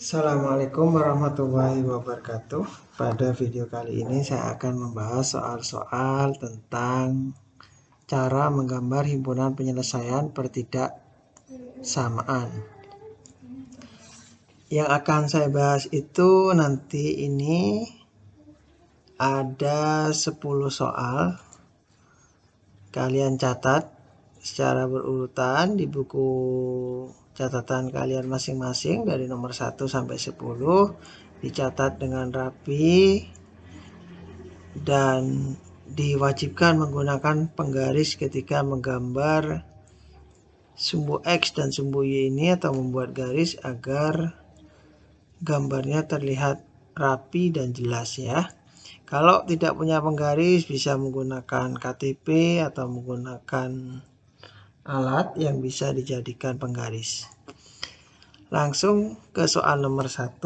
Assalamualaikum warahmatullahi wabarakatuh. Pada video kali ini saya akan membahas soal-soal tentang cara menggambar himpunan penyelesaian pertidaksamaan. Yang akan saya bahas itu nanti ini ada 10 soal. Kalian catat secara berurutan di buku catatan kalian masing-masing dari nomor 1 sampai 10, dicatat dengan rapi dan diwajibkan menggunakan penggaris ketika menggambar sumbu X dan sumbu Y ini, atau membuat garis agar gambarnya terlihat rapi dan jelas ya. Kalau tidak punya penggaris bisa menggunakan KTP atau menggunakan alat yang bisa dijadikan penggaris. Langsung ke soal nomor 1.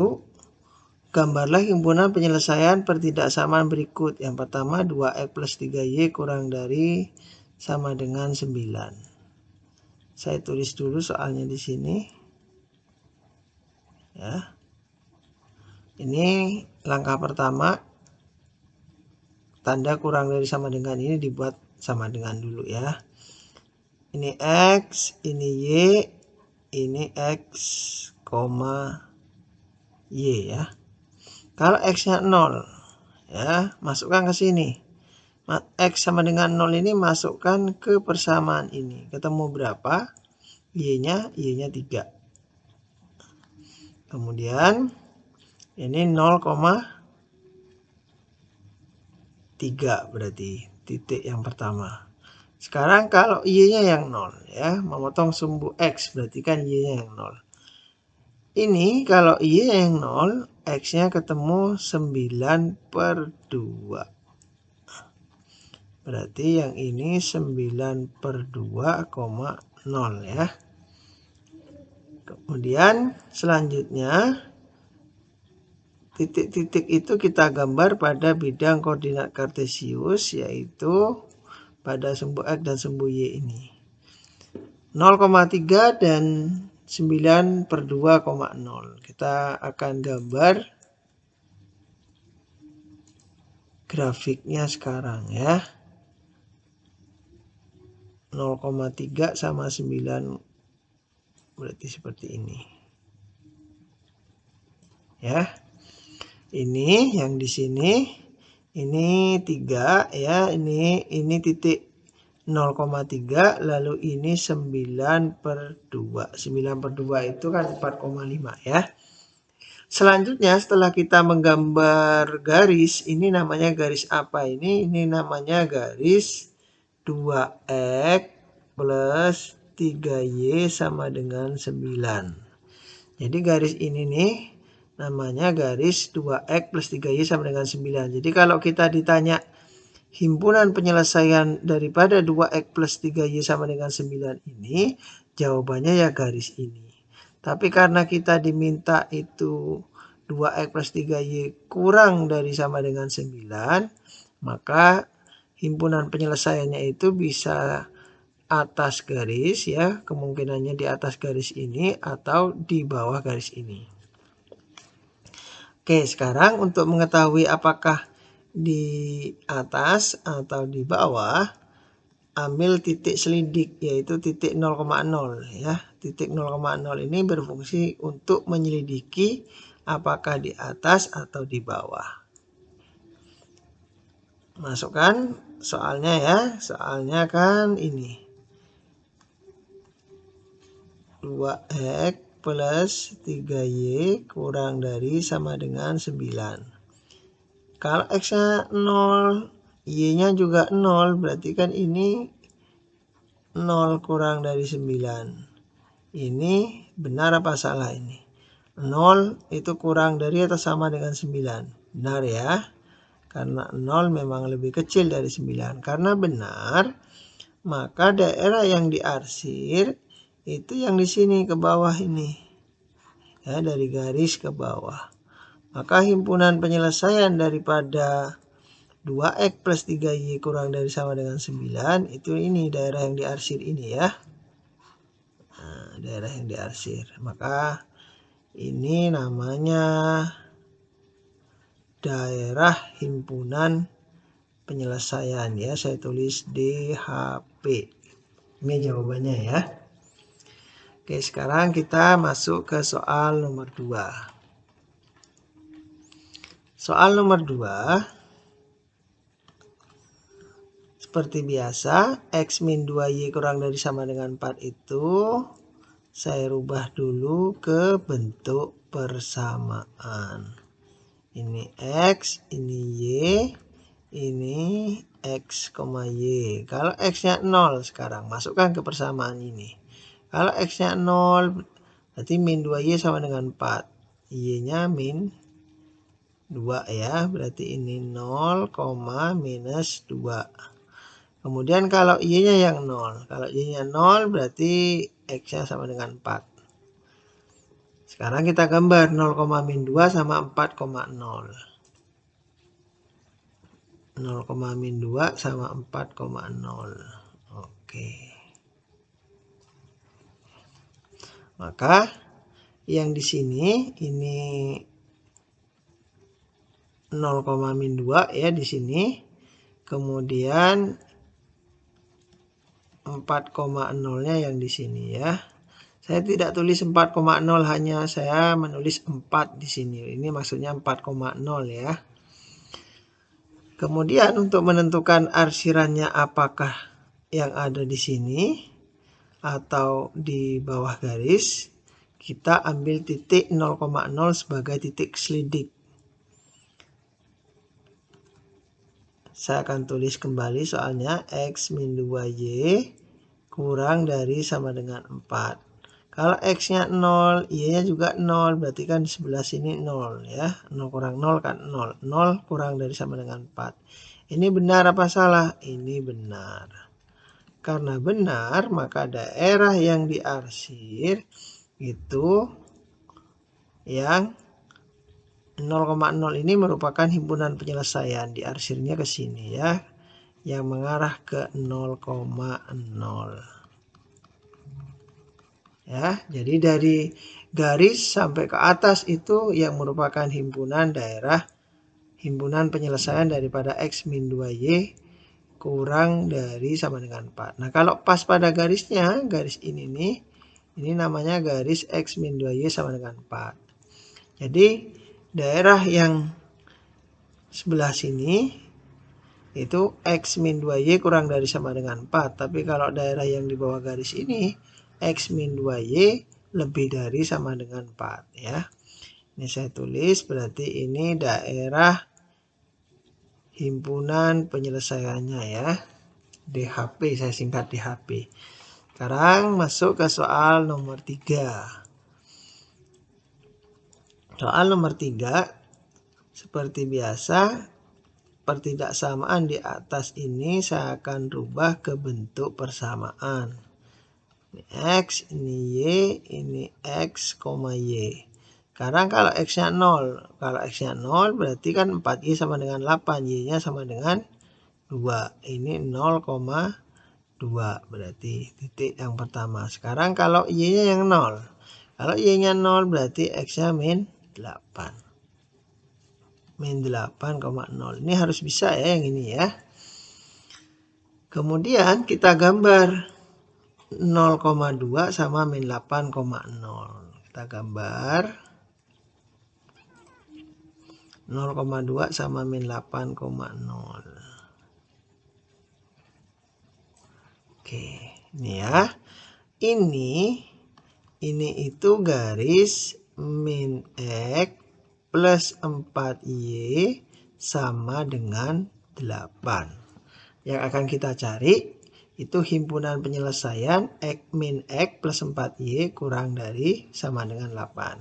Gambarlah himpunan penyelesaian pertidaksamaan berikut. Yang pertama 2X plus 3Y kurang dari sama dengan 9. Saya tulis dulu soalnya di sini. Ya. Ini langkah pertama. Tanda kurang dari sama dengan ini dibuat sama dengan dulu ya. Ini X, ini Y, ini X, Y ya. Kalau X-nya 0 ya, masukkan ke sini. X sama dengan 0 ini masukkan ke persamaan ini. Ketemu berapa? Y-nya 3. Kemudian ini 0,3 berarti titik yang pertama. Sekarang kalau Y-nya yang 0 ya, memotong sumbu X berarti kan Y-nya yang 0. Ini kalau Y yang 0, X-nya ketemu 9/2. Berarti yang ini 9/2,0 ya. Kemudian selanjutnya titik-titik itu kita gambar pada bidang koordinat kartesius, yaitu pada sumbu X dan sumbu Y ini. 0,3 dan 9/2,0. Kita akan gambar grafiknya sekarang ya. 0,3 sama 9 berarti seperti ini. Ya. Ini yang di sini ini 3 ya, ini titik 0,3, lalu ini 9/2. 9/2 itu kan 4,5 ya. Selanjutnya setelah kita menggambar garis, ini namanya garis apa ini? Ini namanya garis 2X plus 3Y sama dengan 9. Jadi garis ini nih namanya garis 2X plus 3Y sama dengan 9. Jadi kalau kita ditanya himpunan penyelesaian daripada 2X plus 3Y sama dengan 9 ini, jawabannya ya garis ini. Tapi karena kita diminta itu 2X plus 3Y kurang dari sama dengan 9, maka himpunan penyelesaiannya itu bisa atas garis ya, kemungkinannya di atas garis ini atau di bawah garis ini. Oke, sekarang untuk mengetahui apakah di atas atau di bawah, ambil titik selidik yaitu titik 0,0 ya. Titik 0,0 ini berfungsi untuk menyelidiki apakah di atas atau di bawah. Masukkan soalnya ya. Soalnya kan ini 2X plus 3Y kurang dari sama dengan 9. Kalau X-nya 0, Y-nya juga 0, berarti kan ini 0 kurang dari 9. Ini benar apa salah ini? 0 itu kurang dari atau sama dengan 9? Benar ya. Karena 0 memang lebih kecil dari 9. Karena benar, maka daerah yang diarsir itu yang di sini ke bawah ini. Ya, dari garis ke bawah. Maka himpunan penyelesaian daripada 2X plus 3Y kurang dari sama dengan 9, itu ini daerah yang diarsir ini ya. Nah, daerah yang diarsir. Maka Ini namanya daerah himpunan penyelesaian ya. Saya tulis DHP. Ini jawabannya ya. Oke, sekarang kita masuk ke soal nomor 2. Soal nomor 2. Seperti biasa, X min 2Y kurang dari sama dengan 4 itu saya rubah dulu ke bentuk persamaan. Ini X, ini Y, ini X, Y. Kalau X-nya 0 sekarang, masukkan ke persamaan ini. Kalau X-nya 0, berarti min 2Y sama dengan 4. Y-nya min 2 ya, berarti ini 0, minus 2. Kemudian kalau Y-nya yang 0. Kalau Y-nya 0 berarti X-nya sama dengan 4. Sekarang kita gambar 0, min 2 sama 4,0. 0, min 2 sama 4,0. Oke. Maka yang di sini ini 0, min 2 ya di sini. Kemudian 4,0-nya yang di sini ya. Saya tidak tulis 4,0, hanya saya menulis 4 di sini. Ini maksudnya 4,0 ya. Kemudian untuk menentukan arsirannya apakah yang ada di sini atau di bawah garis, kita ambil titik 0,0 sebagai titik selidik. Saya akan tulis kembali soalnya X min 2Y kurang dari sama dengan 4. Kalau X-nya 0, Y-nya juga 0, berarti kan di sebelah sini 0 ya. 0 kurang 0 kan 0. 0 kurang dari sama dengan 4. Ini benar apa salah? Ini benar. Karena benar, maka daerah yang diarsir itu yang 0,0 ini merupakan himpunan penyelesaian. Diarsirnya ke sini ya. Yang mengarah ke 0,0. Ya, jadi dari garis sampai ke atas itu yang merupakan himpunan daerah, himpunan penyelesaian daripada X min 2Y kurang dari sama dengan 4. Nah, kalau pas pada garisnya, garis ini nih, ini namanya garis X min 2Y sama dengan 4. Jadi, daerah yang sebelah sini itu X min 2Y kurang dari sama dengan 4. Tapi kalau daerah yang di bawah garis ini, X min 2Y lebih dari sama dengan 4 ya. Ini saya tulis berarti ini daerah himpunan penyelesaiannya ya. DHP, saya singkat DHP. Sekarang masuk ke soal nomor 3. Soal nomor 3 seperti biasa, pertidaksamaan di atas ini saya akan rubah ke bentuk persamaan. Ini X, ini Y, ini X, Y. Sekarang kalau X-nya 0. Kalau X-nya 0 berarti kan 4Y sama dengan 8. Y-nya sama dengan 2. Ini 0,2 berarti titik yang pertama. Sekarang kalau Y-nya yang 0. Kalau Y-nya 0 berarti X-nya min 8. Min 8,0. Ini harus bisa ya yang ini ya. Kemudian kita gambar 0,2 sama min 8,0. Kita gambar 0,2 sama min 8,0. Oke, ini ya. Ini itu garis min X plus 4Y sama dengan 8. Yang akan kita cari itu himpunan penyelesaian X min X plus 4Y kurang dari sama dengan 8.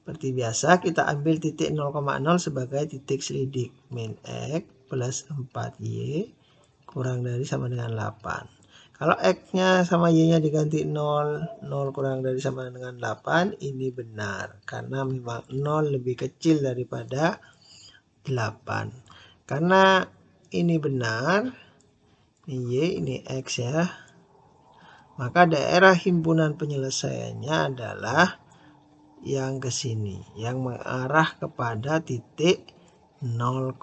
Seperti biasa kita ambil titik 0,0 sebagai titik selidik. Min X plus 4Y kurang dari sama dengan 8. Kalau X-nya sama Y-nya diganti 0, 0 kurang dari sama dengan 8, ini benar. Karena memang 0 lebih kecil daripada 8. Karena ini benar, ini Y, ini X ya. Maka daerah himpunan penyelesaiannya adalah yang ke sini, yang mengarah kepada titik 0,0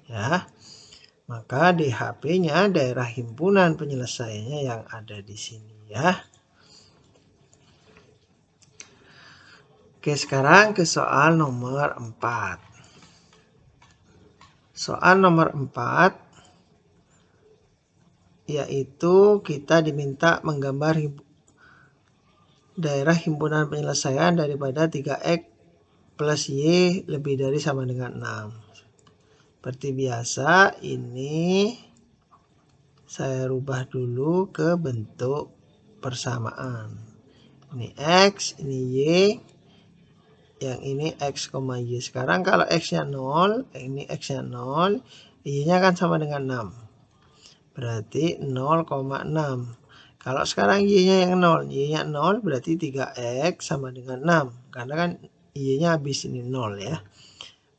ya. Maka DHP-nya daerah himpunan penyelesaiannya yang ada di sini ya. Oke, sekarang ke soal nomor 4. Soal nomor 4 yaitu kita diminta menggambar daerah himpunan penyelesaian daripada 3X plus Y lebih dari sama dengan 6. Seperti biasa, ini saya rubah dulu ke bentuk persamaan. Ini X, ini Y, yang ini X, Y. Sekarang kalau X-nya 0, ini X-nya 0, Y-nya kan sama dengan 6. Berarti 0,6. Kalau sekarang Y-nya yang 0, Y-nya 0 berarti 3X sama dengan 6. Karena kan Y-nya habis ini 0 ya.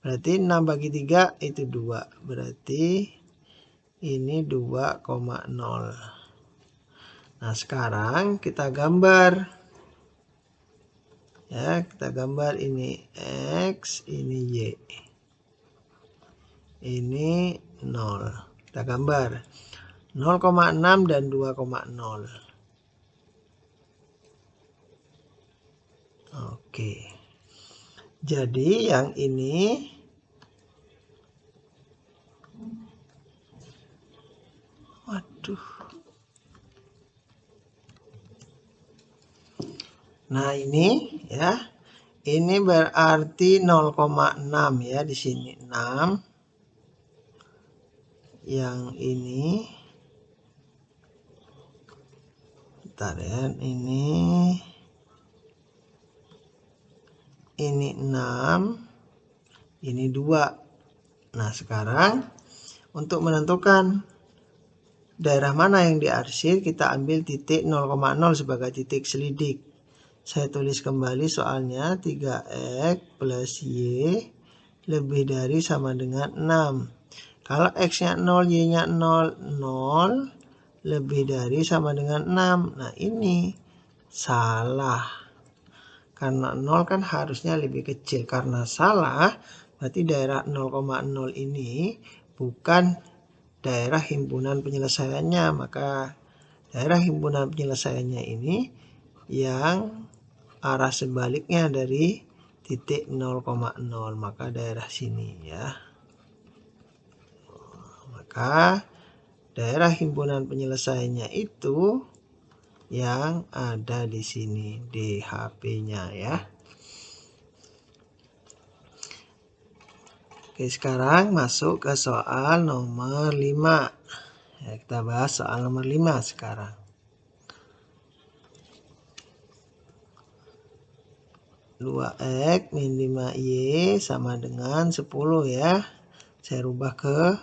Berarti 6 bagi 3 itu 2. Berarti ini 2,0. Nah, sekarang kita gambar. Ya, kita gambar ini X, ini Y. Ini 0. Kita gambar 0,6 dan 2,0. Oke. Jadi yang ini Nah, ini ya. Ini berarti 0,6 ya di sini 6. Yang ini bentar ya, ini 6, ini 2. Nah, sekarang untuk menentukan daerah mana yang diarsir, kita ambil titik 0,0 sebagai titik selidik. Saya tulis kembali soalnya, 3X plus Y lebih dari sama dengan 6. Kalau X-nya 0, Y-nya 0, 0 lebih dari sama dengan 6. Nah, ini salah. Karena 0 kan harusnya lebih kecil. Karena salah, berarti daerah 0,0 ini bukan daerah himpunan penyelesaiannya. Maka daerah himpunan penyelesaiannya ini yang arah sebaliknya dari titik 0,0. Maka daerah sini ya. Maka daerah himpunan penyelesaiannya itu yang ada di sini, DHP-nya ya. Oke, sekarang masuk ke soal nomor 5. Ya, kita bahas soal nomor 5 sekarang. Dua X min 5Y sama dengan 10 ya. Saya rubah ke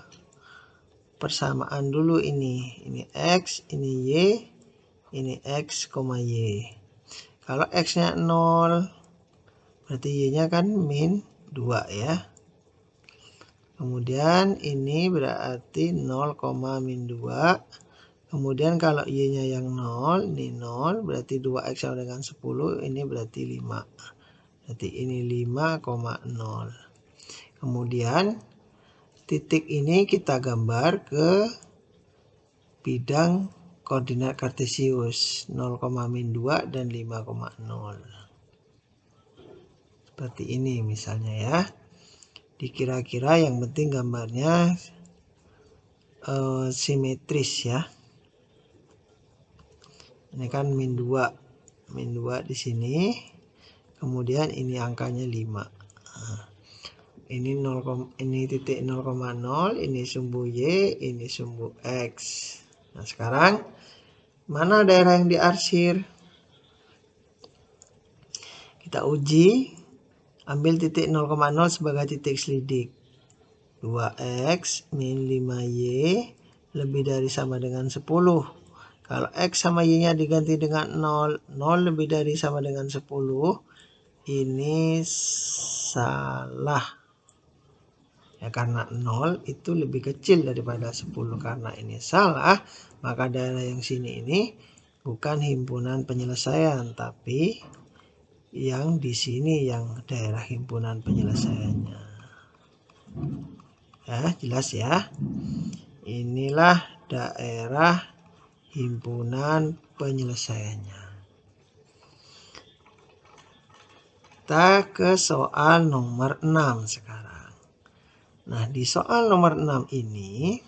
persamaan dulu ini. Ini X, ini Y, ini X, Y. Kalau X-nya 0, berarti Y-nya kan min 2 ya. Kemudian ini berarti 0, min 2. Kemudian kalau Y-nya yang 0, ini 0, berarti 2X sama dengan 10, ini berarti 5. Berarti ini 5,0. Kemudian titik ini kita gambar ke bidang koordinat kartesius 0, min 2 dan 5,0. Seperti ini misalnya ya. Dikira-kira yang penting gambarnya simetris ya. Ini kan min 2. Min 2 di sini. Kemudian ini angkanya 5. Nah, ini titik 0,0, ini sumbu Y, ini sumbu X. Nah, sekarang mana daerah yang diarsir? Kita uji, ambil titik 0,0 sebagai titik selidik. 2X min 5Y lebih dari sama dengan 10. Kalau X sama Y-nya diganti dengan 0, 0 lebih dari sama dengan 10, ini salah. Ya, karena 0 itu lebih kecil daripada 10. Karena ini salah, maka daerah yang sini ini bukan himpunan penyelesaian, tapi yang di sini yang daerah himpunan penyelesaiannya. Ya, jelas ya. Inilah daerah himpunan penyelesaiannya. Kita ke soal nomor 6 sekarang. Nah, di soal nomor 6 ini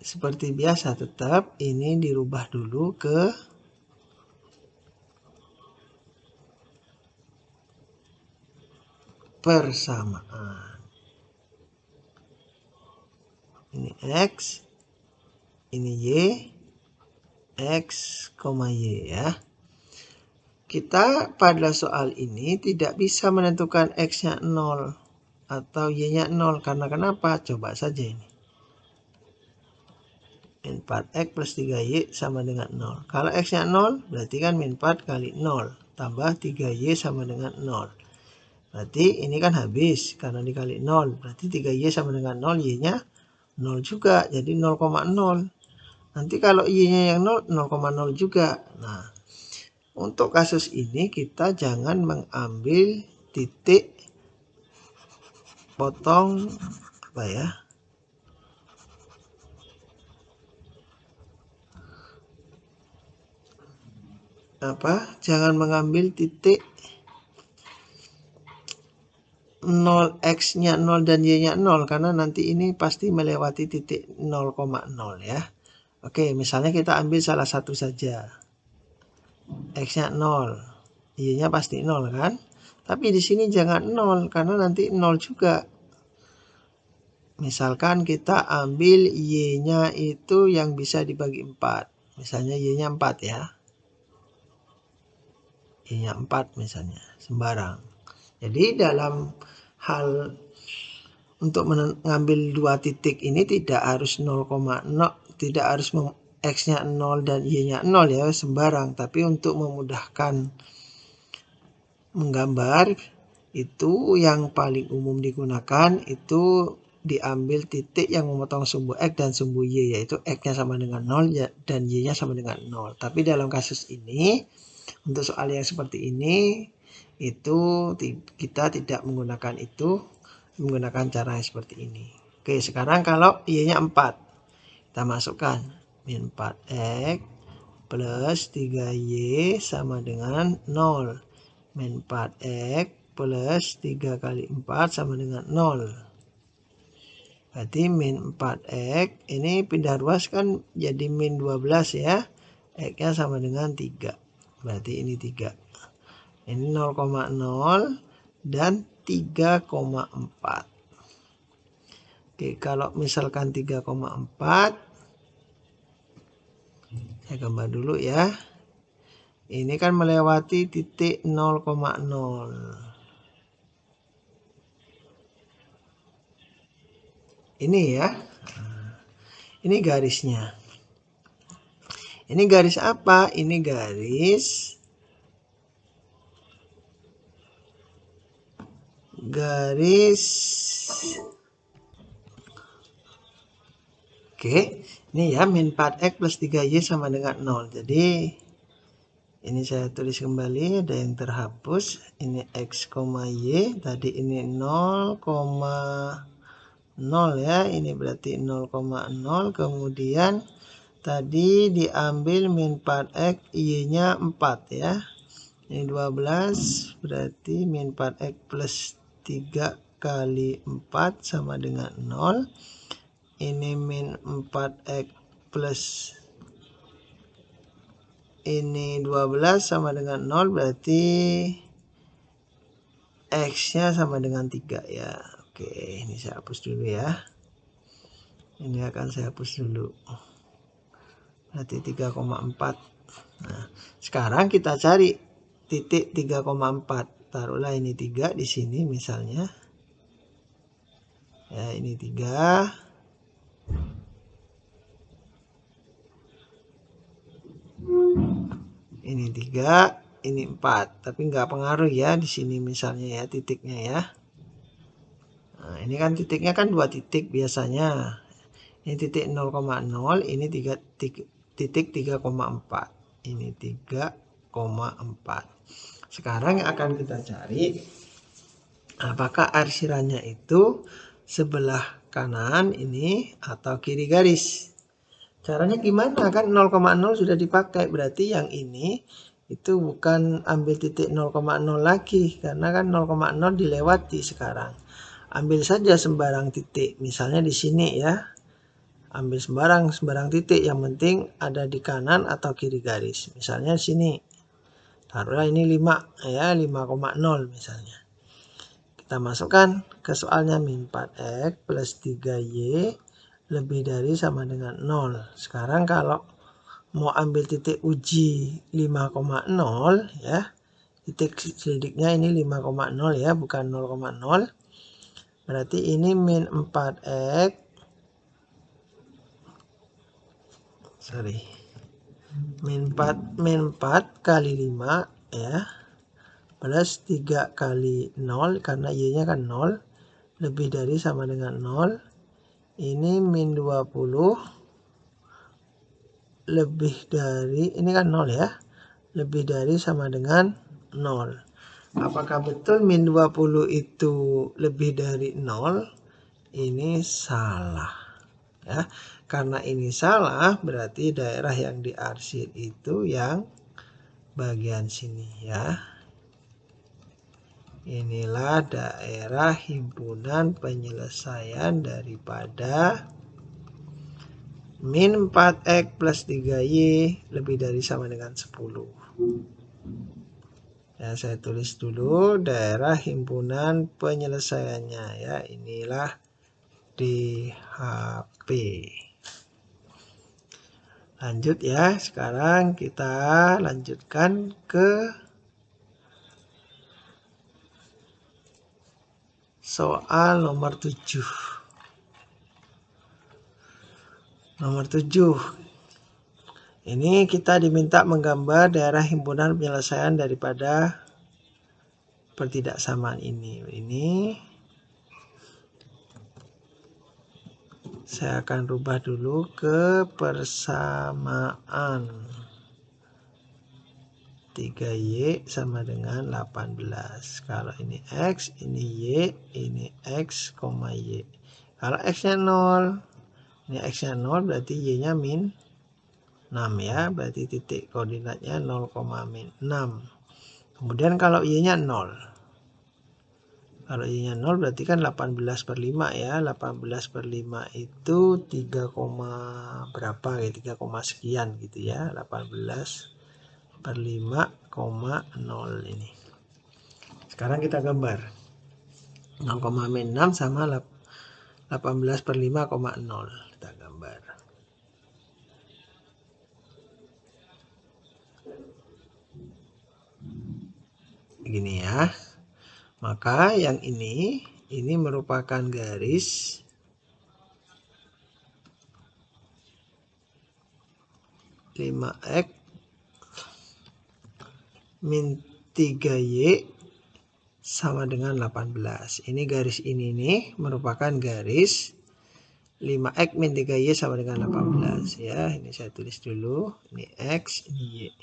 seperti biasa tetap ini dirubah dulu ke persamaan. Ini X, ini Y, X, Y ya. Kita pada soal ini tidak bisa menentukan X-nya 0 atau Y-nya 0. Karena kenapa? Coba saja ini. Min 4X plus 3Y sama dengan 0. Kalau X-nya 0, berarti kan min 4 kali 0. Tambah 3Y sama dengan 0. Berarti ini kan habis. Karena dikali 0. Berarti 3Y sama dengan 0. Y-nya 0 juga. Jadi 0,0. Nanti kalau Y-nya yang 0, 0,0 juga. Nah, untuk kasus ini kita jangan mengambil titik potong apa ya? Jangan mengambil titik 0 X-nya 0 dan Y-nya 0 karena nanti ini pasti melewati titik 0,0 ya. Oke, misalnya kita ambil salah satu saja. X-nya 0, Y-nya pasti 0 kan? Tapi di sini jangan 0 karena nanti 0 juga. Misalkan kita ambil Y-nya itu yang bisa dibagi 4. Misalnya Y-nya 4 ya. Y-nya 4 misalnya, sembarang. Jadi dalam hal untuk mengambil dua titik ini tidak harus 0,0, tidak harus X-nya 0 dan Y-nya 0 ya, sembarang. Tapi untuk memudahkan menggambar, itu yang paling umum digunakan itu diambil titik yang memotong sumbu X dan sumbu Y, yaitu X-nya sama dengan 0 dan Y-nya sama dengan 0. Tapi dalam kasus ini, untuk soal yang seperti ini, itu kita tidak menggunakan itu, menggunakan cara yang seperti ini. Oke, sekarang kalau Y-nya 4, kita masukkan min 4X plus 3Y sama dengan 0. Min 4X plus 3 kali 4 sama dengan 0. Berarti min 4X ini pindah ruas kan jadi min 12 ya. X-nya sama dengan 3. Berarti ini 3. Ini 0,0 dan 3,4. Oke, kalau misalkan 3,4, saya gambar dulu ya. Ini kan melewati titik 0,0. Ini ya. Ini garisnya. Ini garis apa? Ini garis Oke, ini ya min 4X plus 3Y sama dengan 0. Jadi ini saya tulis kembali, ada yang terhapus. Ini X, Y, tadi ini 0,0 ya. Ini berarti 0,0. Kemudian tadi diambil min 4X, Y-nya 4 ya. Ini 12, berarti min 4X plus 3 kali 4 sama dengan 0. Ini min 4X plus ini 12 sama dengan 0, berarti X-nya sama dengan 3 ya. Oke, ini saya hapus dulu ya. Ini akan saya hapus dulu. Berarti 3,4. Nah, sekarang kita cari titik 3,4. Taruhlah ini 3 di sini misalnya. Ya, ini 3. Ini 3, ini 4. Tapi nggak pengaruh ya di sini misalnya ya titiknya ya. Nah, ini kan titiknya kan 2 titik biasanya. Ini titik 0,0, ini titik 3,4. ini 3,4. Sekarang yang akan kita cari, apakah arsirannya itu sebelah kanan ini atau kiri garis. Caranya gimana? Kan 0,0 sudah dipakai, berarti yang ini itu bukan ambil titik 0,0 lagi, karena kan 0,0 dilewati sekarang. Ambil saja sembarang titik, misalnya di sini ya. Ambil sembarang titik, yang penting ada di kanan atau kiri garis. Misalnya sini. Taruhlah ini 5 ya, 5,0 misalnya. Kita masukkan ke soalnya min 4x plus 3y lebih dari sama dengan 0. Sekarang kalau mau ambil titik uji 5,0 ya. Titik selidiknya ini 5,0 ya, bukan 0,0. Berarti ini min 4x min 4 kali 5 ya, plus 3 kali 0, karena y-nya kan 0, lebih dari sama dengan 0. Ini min 20 lebih dari, ini kan 0 ya, lebih dari sama dengan 0. Apakah betul min 20 itu lebih dari 0? Ini salah ya. Karena ini salah, berarti daerah yang diarsir itu yang bagian sini ya. Inilah daerah himpunan penyelesaian daripada min 4x plus 3y lebih dari sama dengan 10. Ya, saya tulis dulu daerah himpunan penyelesaiannya ya. Inilah DHP. Lanjut ya, sekarang kita lanjutkan ke soal nomor 7. Nomor 7. Ini kita diminta menggambar daerah himpunan penyelesaian daripada pertidaksamaan ini. Ini saya akan rubah dulu ke persamaan 3y sama dengan 18. Kalau ini x, ini y, ini x, y. Kalau x-nya 0, ini x-nya 0, berarti y-nya min 6 ya. Berarti titik koordinatnya 0, min 6. Kemudian kalau y-nya 0. Kalau y-nya 0 berarti kan 18 per 5 ya. 18 per 5 itu 3, berapa ya, 3, sekian gitu ya. 18 per 5,0 ini. Sekarang kita gambar 0, min 6 sama 18 per 5,0. Kita gambar. Begini ya. Maka yang ini merupakan garis (5x min 3y sama dengan 18. Ini garis ini nih merupakan garis 5x min 3y sama dengan 18 ya. Ini saya tulis dulu. Ini x, ini y.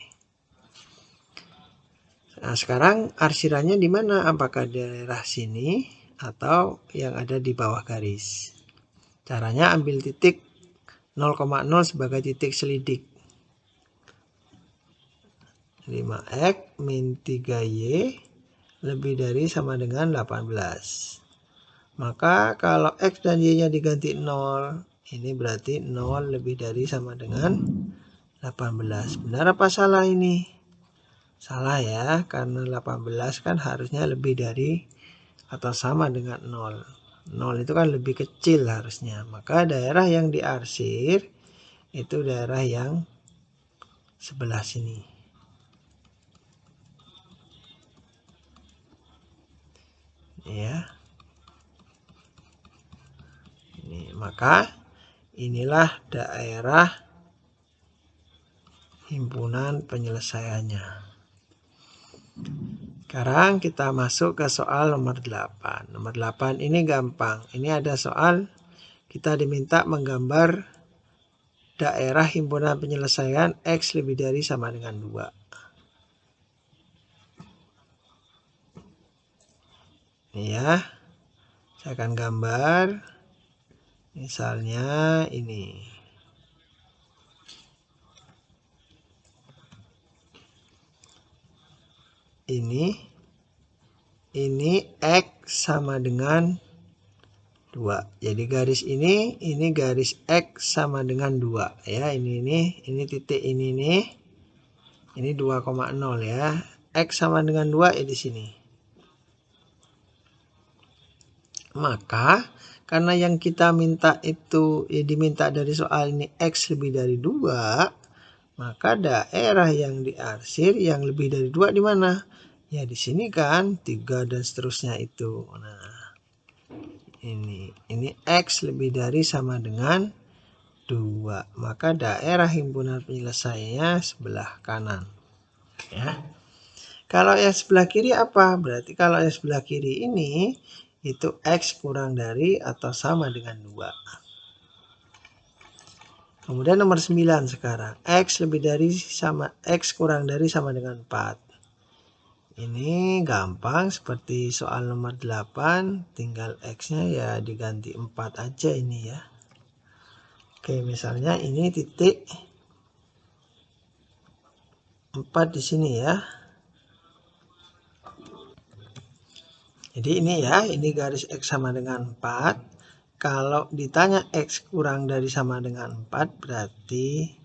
Nah, sekarang arsirannya di mana? Apakah daerah sini atau yang ada di bawah garis? Caranya ambil titik 0,0 sebagai titik selidik. 5x min 3y lebih dari sama dengan 18. Maka kalau x dan y-nya diganti 0, ini berarti 0 lebih dari sama dengan 18. Benar apa salah ini? Salah ya, karena 18 kan harusnya lebih dari atau sama dengan 0. 0 itu kan lebih kecil harusnya. Maka daerah yang diarsir itu daerah yang sebelah sini. Ya. Ini, maka inilah daerah himpunan penyelesaiannya. Sekarang kita masuk ke soal nomor 8. Nomor 8 ini gampang. Ini ada soal kita diminta menggambar daerah himpunan penyelesaian X lebih dari sama dengan 2. Ini ya, saya akan gambar. Misalnya ini. Ini X sama dengan 2. Jadi garis ini garis X sama dengan 2 ya. Ini titik ini nih. Ini 2,0 ya. X sama dengan 2 ya di sini. Maka karena yang kita minta itu diminta dari soal ini X lebih dari 2, maka daerah yang diarsir yang lebih dari 2 di mana? Ya di sini kan 3 dan seterusnya itu. Nah, ini X lebih dari sama dengan 2. Maka daerah himpunan penyelesaiannya sebelah kanan. Ya. Kalau yang sebelah kiri apa? Berarti kalau yang sebelah kiri ini itu X kurang dari atau sama dengan 2. Kemudian nomor 9 sekarang. X lebih dari sama X kurang dari sama dengan 4. Ini gampang seperti soal nomor 8. Tinggal X-nya ya diganti 4 aja ini ya. Oke, misalnya ini titik 4 di sini ya. Jadi ini ya, ini garis X sama dengan 4. Kalau ditanya X kurang dari sama dengan 4, berarti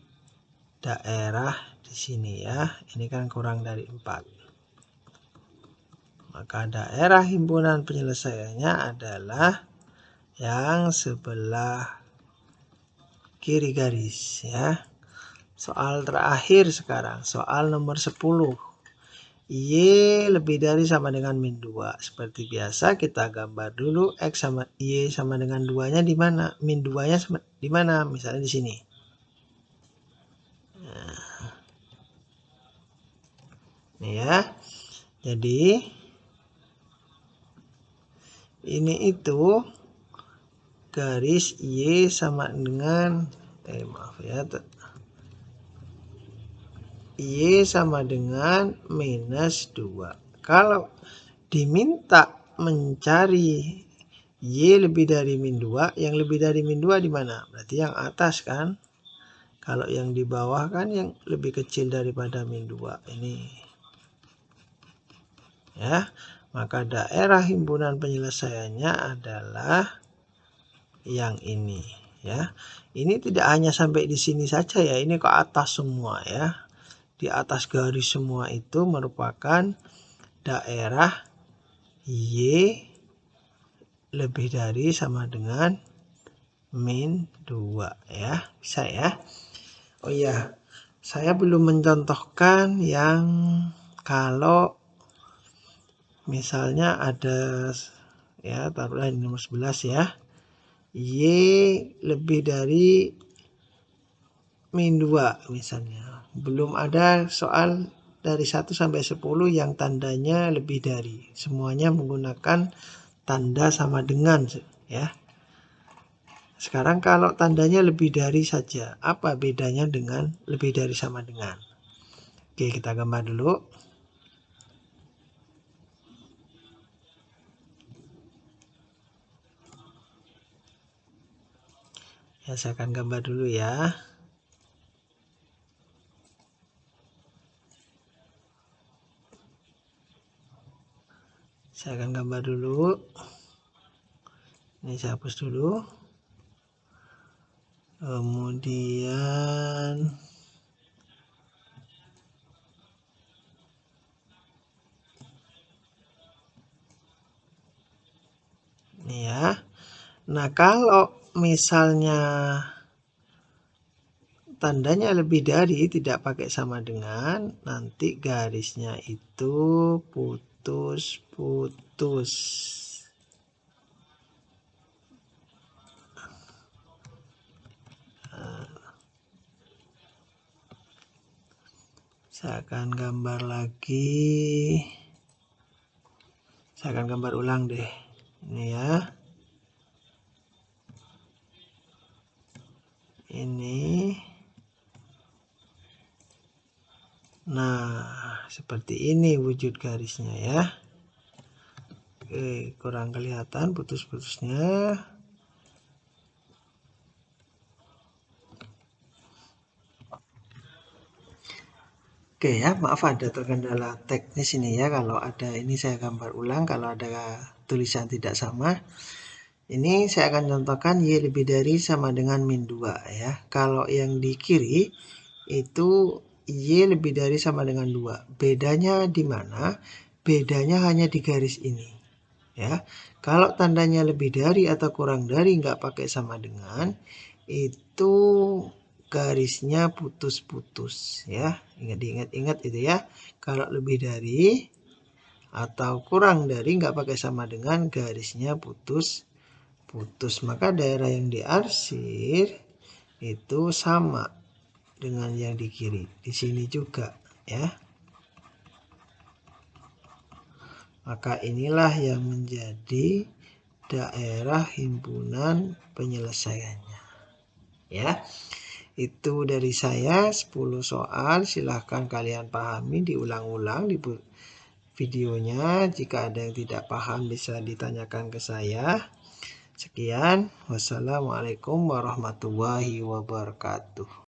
daerah di sini ya. Ini kan kurang dari 4. Maka daerah himpunan penyelesaiannya adalah yang sebelah kiri garis ya. Soal terakhir sekarang, soal nomor 10. Y lebih dari sama dengan min 2. Seperti biasa kita gambar dulu X sama Y sama dengan 2-nya di mana? Min 2-nya di mana? Misalnya di sini. Nah, ini ya. Jadi ini itu garis Y sama dengan maaf ya. Y sama dengan minus 2. Kalau diminta mencari Y lebih dari min 2, yang lebih dari min 2 di mana? Berarti yang atas kan? Kalau yang di bawah kan yang lebih kecil daripada min 2. Ini. Ya, maka daerah himpunan penyelesaiannya adalah yang ini. Ya, ini tidak hanya sampai di sini saja ya, ini ke atas semua ya. Di atas garis semua itu merupakan daerah Y lebih dari sama dengan min 2 ya. Bisa ya. Oh iya, saya belum mencontohkan yang kalau misalnya ada ya, taruhlah ini nomor 11 ya. Y lebih dari min 2 misalnya. Belum ada soal dari 1 sampai 10 yang tandanya lebih dari. Semuanya menggunakan tanda sama dengan ya. Sekarang kalau tandanya lebih dari saja, apa bedanya dengan lebih dari sama dengan? Oke, kita gambar dulu. Ya, saya akan gambar dulu ya. Saya akan gambar dulu. Ini saya hapus dulu. Kemudian ini ya. Nah, kalau misalnya tandanya lebih dari tidak pakai sama dengan, nanti garisnya itu putus-putus. Saya akan gambar lagi. Saya akan gambar ulang deh. Ini ya. Ini Nah, seperti ini wujud garisnya ya. Oke, kurang kelihatan putus-putusnya. Oke ya, maaf ada terkendala teknis ini ya. Kalau ada ini saya gambar ulang, kalau ada tulisan tidak sama. Ini saya akan contohkan Y lebih dari sama dengan min 2 ya. Kalau yang di kiri itu Y lebih dari sama dengan 2. Bedanya di mana? Bedanya hanya di garis ini. Ya, kalau tandanya lebih dari atau kurang dari nggak pakai sama dengan, itu garisnya putus-putus ya. Ingat itu ya. Kalau lebih dari atau kurang dari nggak pakai sama dengan, garisnya putus. Maka daerah yang diarsir itu sama dengan yang di kiri. Di sini juga ya. Maka inilah yang menjadi daerah himpunan penyelesaiannya. Ya. Itu dari saya 10 soal, silahkan kalian pahami, diulang-ulang di videonya. Jika ada yang tidak paham bisa ditanyakan ke saya. Sekian, wassalamualaikum warahmatullahi wabarakatuh.